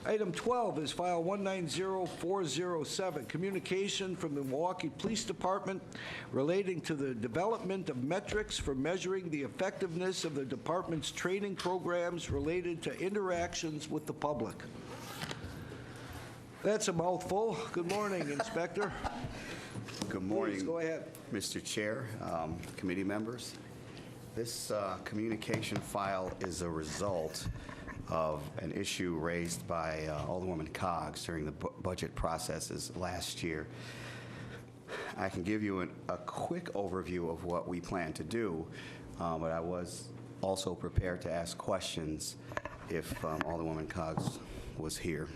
Item 12 is file 190407, communication from the Milwaukee Police Department relating to the development of metrics for measuring the effectiveness of the department's training programs related to interactions with the public. That's a mouthful. Good morning, Inspector. Good morning. Please go ahead. Mr. Chair, committee members. This communication file is a result of an issue raised by Alderwoman Coggs during the budget processes last year. I can give you a quick overview of what we plan to do, but I was also prepared to ask questions if Alderwoman Coggs was here.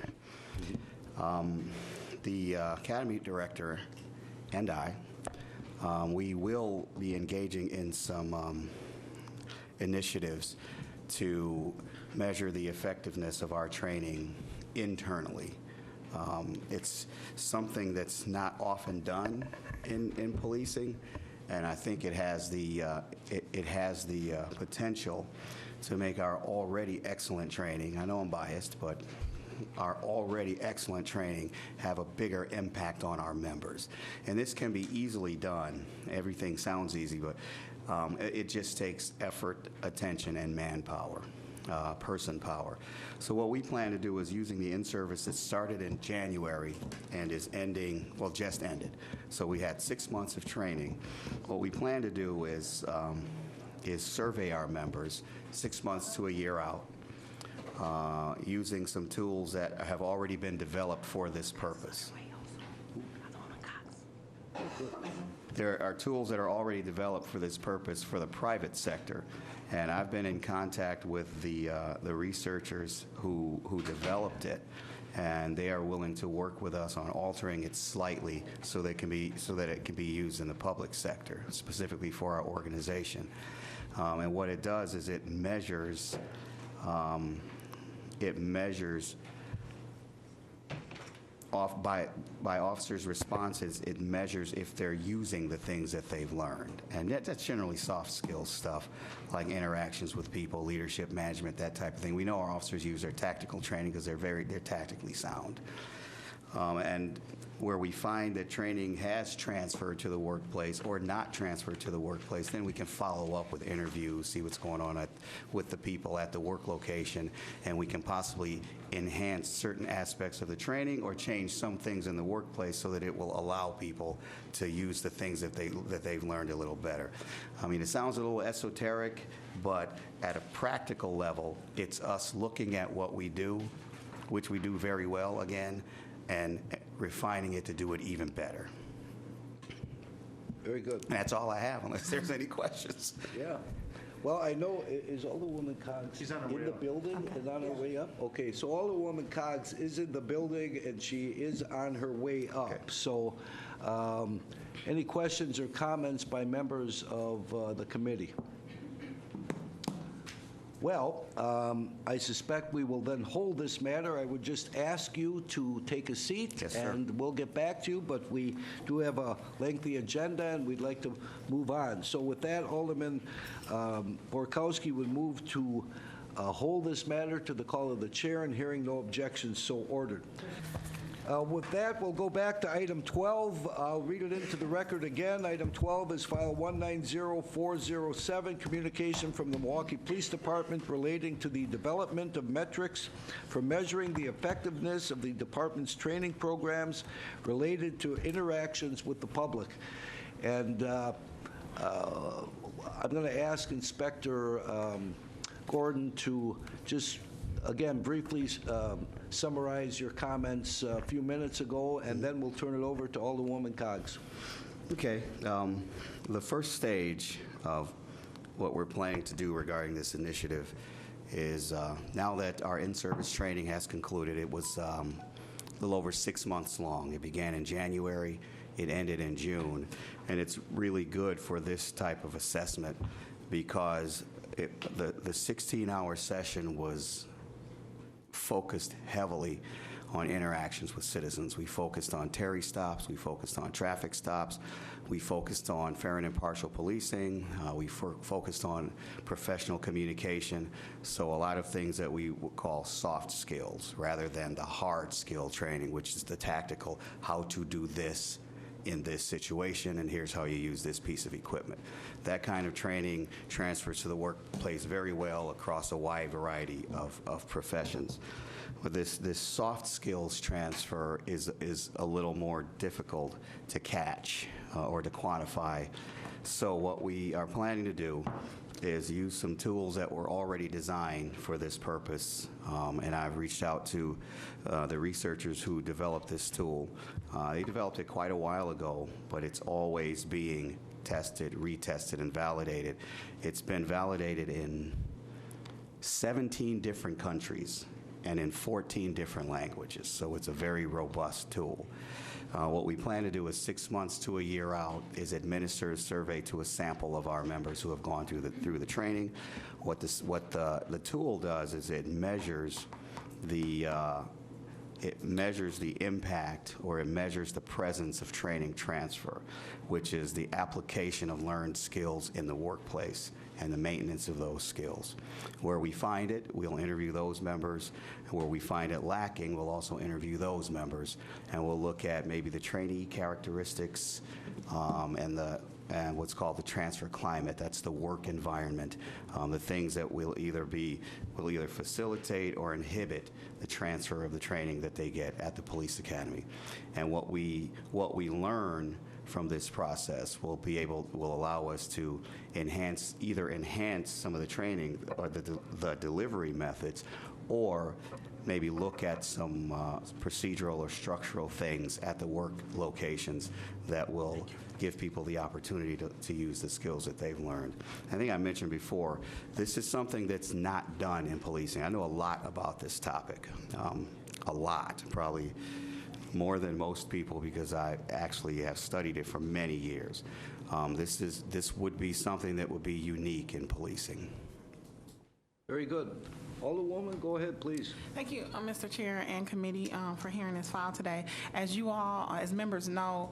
The Academy Director and I, we will be engaging in some initiatives to measure the effectiveness of our training internally. It's something that's not often done in policing, and I think it has the potential to make our already excellent training, I know I'm biased, but our already excellent training have a bigger impact on our members. And this can be easily done. Everything sounds easy, but it just takes effort, attention, and manpower, person power. So what we plan to do is using the in-service that started in January and is ending, well, just ended. So we had 6 months of training. What we plan to do is survey our members 6 months to a year out, using some tools that have already been developed for this purpose. There are tools that are already developed for this purpose for the private sector, and I've been in contact with the researchers who developed it, and they are willing to work with us on altering it slightly so that it can be used in the public sector, specifically for our organization. And what it does is it measures by officers' responses. It measures if they're using the things that they've learned, and that's generally soft skills stuff like interactions with people, leadership, management, that type of thing. We know our officers use their tactical training because they're tactically sound. And where we find that training has transferred to the workplace or not transferred to the workplace, then we can follow up with interviews, see what's going on with the people at the work location, and we can possibly enhance certain aspects of the training or change some things in the workplace so that it will allow people to use the things that they've learned a little better. I mean, it sounds a little esoteric, but at a practical level, it's us looking at what we do, which we do very well, again, and refining it to do it even better. Very good. And that's all I have, unless there's any questions. Yeah. Well, I know, is Alderwoman Coggs in the building and on her way up? Okay, so Alderwoman Coggs is in the building and she is on her way up. Okay. So any questions or comments by members of the committee? Well, I suspect we will then hold this matter. I would just ask you to take a seat, yes, sir, and we'll get back to you, but we do have a lengthy agenda, and we'd like to move on. So with that, Alderman Borkowski would move to hold this matter to the call of the chair, and hearing no objections, so ordered. With that, we'll go back to item 12. I'll read it into the record again. Item 12 is file 190407, communication from the Milwaukee Police Department relating to the development of metrics for measuring the effectiveness of the department's training programs related to interactions with the public. And I'm going to ask Inspector Gordon to just again briefly summarize your comments a few minutes ago, and then we'll turn it over to Alderwoman Coggs. Okay. The first stage of what we're planning to do regarding this initiative is now that our in-service training has concluded. It was a little over 6 months long. It began in January. It ended in June. And it's really good for this type of assessment because the 16-hour session was focused heavily on interactions with citizens. We focused on Terry stops, we focused on traffic stops, we focused on fair and impartial policing, we focused on professional communication, so a lot of things that we would call soft skills rather than the hard skill training, which is the tactical, how to do this in this situation, and here's how you use this piece of equipment. That kind of training transfers to the workplace very well across a wide variety of professions. But this soft skills transfer is a little more difficult to catch or to quantify. So what we are planning to do is use some tools that were already designed for this purpose, and I've reached out to the researchers who developed this tool. They developed it quite a while ago, but it's always being tested, retested, and validated. It's been validated in 17 different countries and in 14 different languages, so it's a very robust tool. What we plan to do is 6 months to a year out is administer a survey to a sample of our members who have gone through the training. What the tool does is it measures the impact, or it measures the presence of training transfer, which is the application of learned skills in the workplace and the maintenance of those skills. Where we find it, we'll interview those members. Where we find it lacking, we'll also interview those members, and we'll look at maybe the trainee characteristics and what's called the transfer climate. That's the work environment, the things that will either facilitate or inhibit the transfer of the training that they get at the police academy. And what we learn from this process will allow us to enhance some of the training or the delivery methods, or maybe look at some procedural or structural things at the work locations that will give people the opportunity to use the skills that they've learned. I think I mentioned before, this is something that's not done in policing. I know a lot about this topic, a lot, probably more than most people, because I actually have studied it for many years. This would be something that would be unique in policing. Very good. Alderwoman, go ahead, please. Thank you, Mr. Chair and committee, for hearing this file today. As you all, as members know,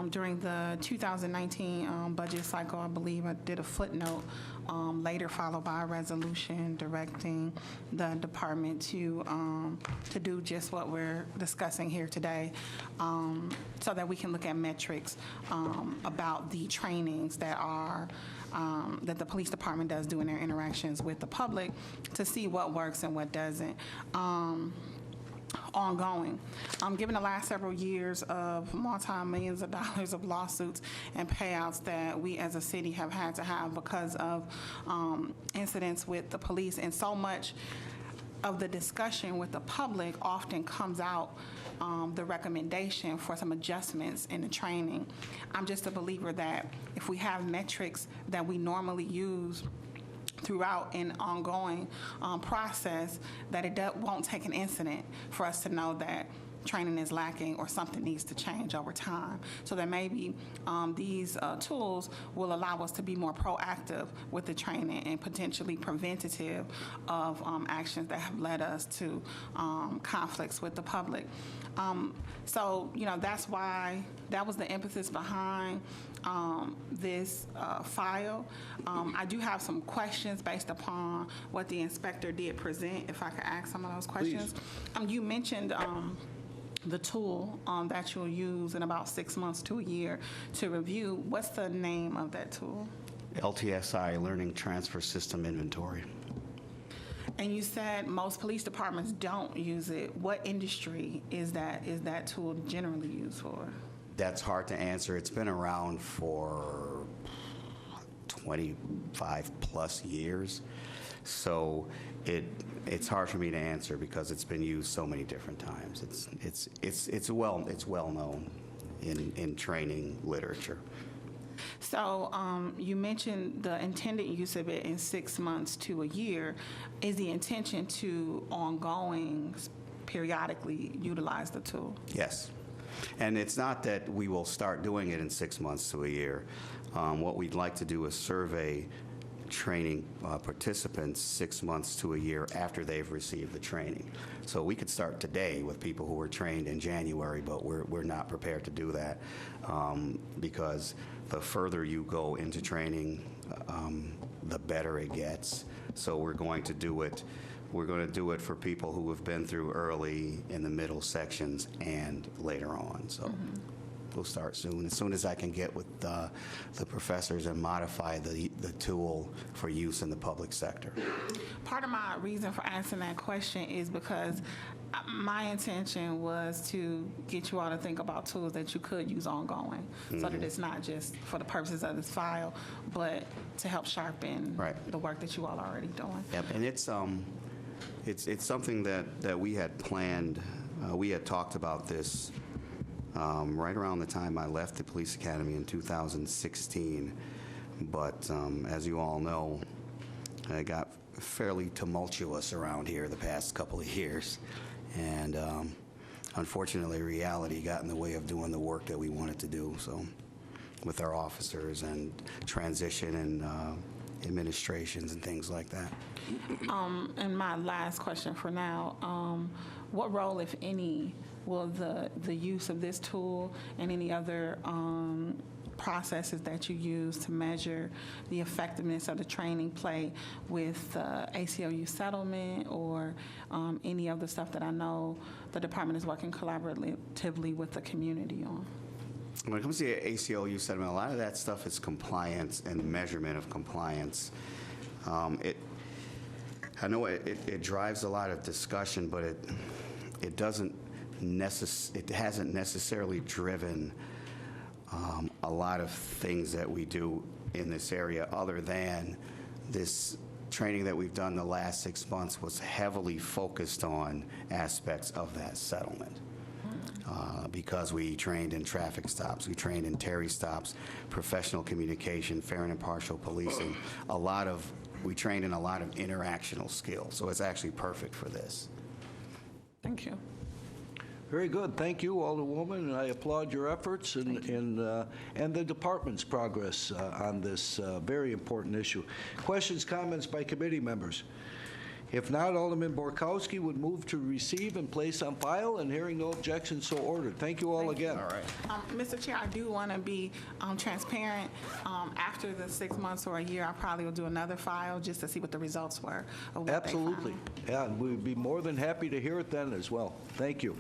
during the 2019 budget cycle, I believe I did a footnote, later followed by a resolution directing the department to do just what we're discussing here today, so that we can look at metrics about the trainings that are that the police department does do in their interactions with the public, to see what works and what doesn't. Ongoing. Given the last several years of multi-millions of dollars of lawsuits and payouts that we as a city have had to have because of incidents with the police, and so much of the discussion with the public often comes out the recommendation for some adjustments in the training. I'm just a believer that if we have metrics that we normally use throughout an ongoing process, that it won't take an incident for us to know that training is lacking or something needs to change over time. So that maybe these tools will allow us to be more proactive with the training and potentially preventative of actions that have led us to conflicts with the public. So, that's why that was the emphasis behind this file. I do have some questions based upon what the inspector did present, if I could ask some of those questions. You mentioned the tool that you'll use in about 6 months to a year to review. What's the name of that tool? LTSI, Learning Transfer System Inventory. And you said most police departments don't use it. What industry is that tool generally used for? That's hard to answer. It's been around for 25 plus years. So it's hard for me to answer because it's been used so many different times. It's well known in training literature. So you mentioned the intended use of it in 6 months to a year. Is the intention to ongoing, periodically utilize the tool? Yes. And it's not that we will start doing it in 6 months to a year. What we'd like to do is survey training participants 6 months to a year after they've received the training. So we could start today with people who were trained in January, but we're not prepared to do that because the further you go into training, the better it gets. So we're going to do it. We're going to do it for people who have been through early, in the middle sections, and later on. So we'll start soon. As soon as I can get with the professors and modify the tool for use in the public sector. Part of my reason for asking that question is because my intention was to get you all to think about tools that you could use ongoing, so that it's not just for the purposes of this file, but to help sharpen the work that you all are already doing. Yep, and it's something that we had planned. We had talked about this right around the time I left the police academy in 2016. But as you all know, it got fairly tumultuous around here the past couple of years. And unfortunately, reality got in the way of doing the work that we wanted to do. So with our officers and transition and administrations and things like that. And my last question for now, what role, if any, will the use of this tool and any other processes that you use to measure the effectiveness of the training play with ACLU settlement or any of the stuff that I know the department is working collaboratively with the community on? When it comes to the ACLU settlement, a lot of that stuff is compliance and measurement of compliance. I know it drives a lot of discussion, but it doesn't it hasn't necessarily driven a lot of things that we do in this area, other than this training that we've done the last 6 months was heavily focused on aspects of that settlement. Because we trained in traffic stops, we trained in Terry stops, professional communication, fair and impartial policing. We trained in a lot of interactional skills, so it's actually perfect for this. Thank you. Very good. Thank you, Alderwoman, and I applaud your efforts and the department's progress on this very important issue. Questions, comments by committee members? If not, Alderman Borkowski would move to receive and place on file, and hearing no objections, so ordered. Thank you all again. All right. Mr. Chair, I do want to be transparent. After the 6 months or a year, I probably will do another file just to see what the results were of what Absolutely. they found. Yeah, and we'd be more than happy to hear it then as well. Thank you.